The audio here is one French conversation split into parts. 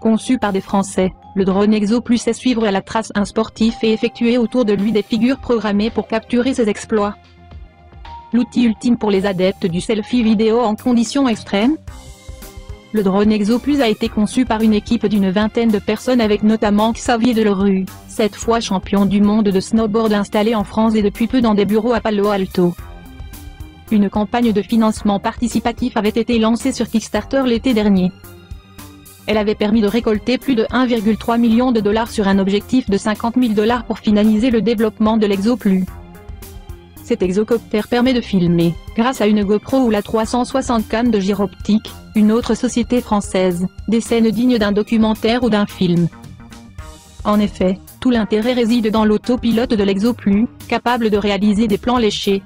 Conçu par des Français, le drone Exo Plus est suivre à la trace un sportif et effectuer autour de lui des figures programmées pour capturer ses exploits. L'outil ultime pour les adeptes du selfie vidéo en conditions extrêmes. Le drone Exo Plus a été conçu par une équipe d'une vingtaine de personnes avec notamment Xavier Delerue, 7 fois champion du monde de snowboard installé en France et depuis peu dans des bureaux à Palo Alto. Une campagne de financement participatif avait été lancée sur Kickstarter l'été dernier. Elle avait permis de récolter plus de 1,3 million de dollars sur un objectif de 50 000 $ pour finaliser le développement de l'Exo Plus. Cet exocoptère permet de filmer, grâce à une GoPro ou la 360 cam de Gyroptique, une autre société française, des scènes dignes d'un documentaire ou d'un film. En effet, tout l'intérêt réside dans l'autopilote de l'Exo Plus, capable de réaliser des plans léchés.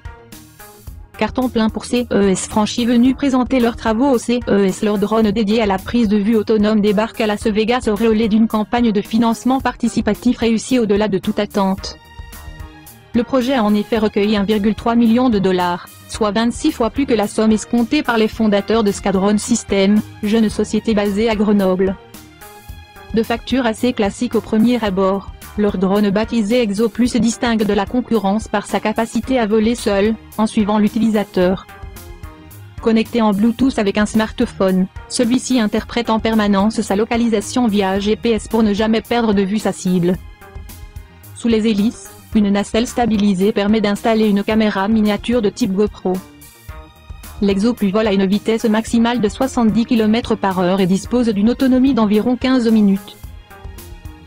Carton plein pour CES Franchi venus présenter leurs travaux au CES. Leur drone dédié à la prise de vue autonome débarque à Las Vegas au relais d'une campagne de financement participatif réussie au-delà de toute attente. Le projet a en effet recueilli 1,3 million de dollars, soit 26 fois plus que la somme escomptée par les fondateurs de Skadron Systems, jeune société basée à Grenoble. De facture assez classique au premier abord, leur drone baptisé Exo Plus se distingue de la concurrence par sa capacité à voler seul, en suivant l'utilisateur. Connecté en Bluetooth avec un smartphone, celui-ci interprète en permanence sa localisation via GPS pour ne jamais perdre de vue sa cible. Sous les hélices, une nacelle stabilisée permet d'installer une caméra miniature de type GoPro. L'Exo Plus vole à une vitesse maximale de 70 km/h et dispose d'une autonomie d'environ 15 minutes.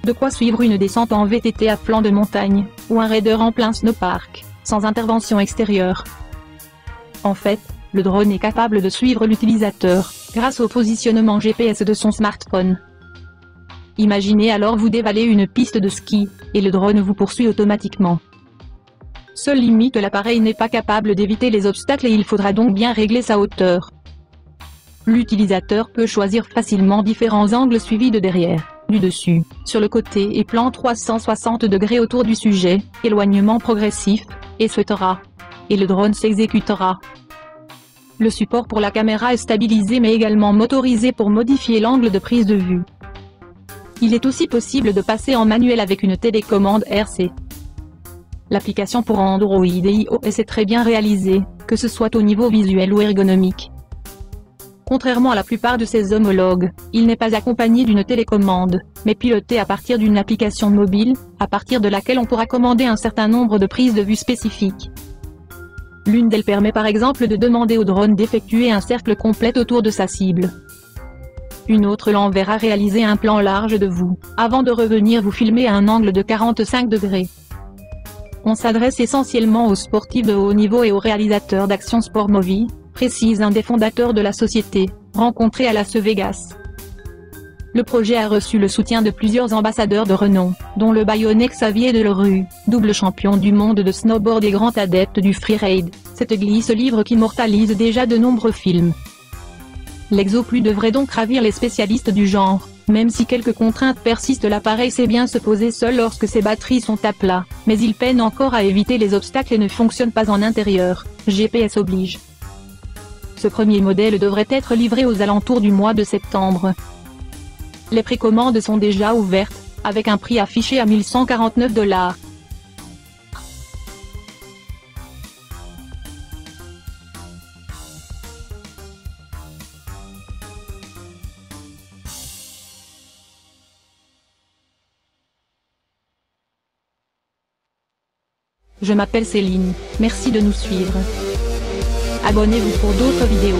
De quoi suivre une descente en VTT à flanc de montagne, ou un raider en plein snowpark, sans intervention extérieure. En fait, le drone est capable de suivre l'utilisateur, grâce au positionnement GPS de son smartphone. Imaginez alors vous dévaler une piste de ski, et le drone vous poursuit automatiquement. Seule limite, l'appareil n'est pas capable d'éviter les obstacles et il faudra donc bien régler sa hauteur. L'utilisateur peut choisir facilement différents angles suivis de derrière, du dessus, sur le côté et plan 360 degrés autour du sujet, éloignement progressif, etc. Et le drone s'exécutera. Le support pour la caméra est stabilisé mais également motorisé pour modifier l'angle de prise de vue. Il est aussi possible de passer en manuel avec une télécommande RC. L'application pour Android et iOS est très bien réalisée, que ce soit au niveau visuel ou ergonomique. Contrairement à la plupart de ses homologues, il n'est pas accompagné d'une télécommande, mais piloté à partir d'une application mobile, à partir de laquelle on pourra commander un certain nombre de prises de vue spécifiques. L'une d'elles permet par exemple de demander au drone d'effectuer un cercle complet autour de sa cible. Une autre l'enverra réaliser un plan large de vous, avant de revenir vous filmer à un angle de 45 degrés. On s'adresse essentiellement aux sportifs de haut niveau et aux réalisateurs d'actions sport movie, précise un des fondateurs de la société, rencontré à Las Vegas. Le projet a reçu le soutien de plusieurs ambassadeurs de renom, dont le Bayonnais Xavier Delerue, double champion du monde de snowboard et grand adepte du freeride, cette glisse livre qui immortalise déjà de nombreux films. L'Exo Plus devrait donc ravir les spécialistes du genre, même si quelques contraintes persistent. L'appareil sait bien se poser seul lorsque ses batteries sont à plat, mais il peine encore à éviter les obstacles et ne fonctionne pas en intérieur, GPS oblige. Ce premier modèle devrait être livré aux alentours du mois de septembre. Les précommandes sont déjà ouvertes, avec un prix affiché à 1149 $. Je m'appelle Céline, merci de nous suivre. Abonnez-vous pour d'autres vidéos.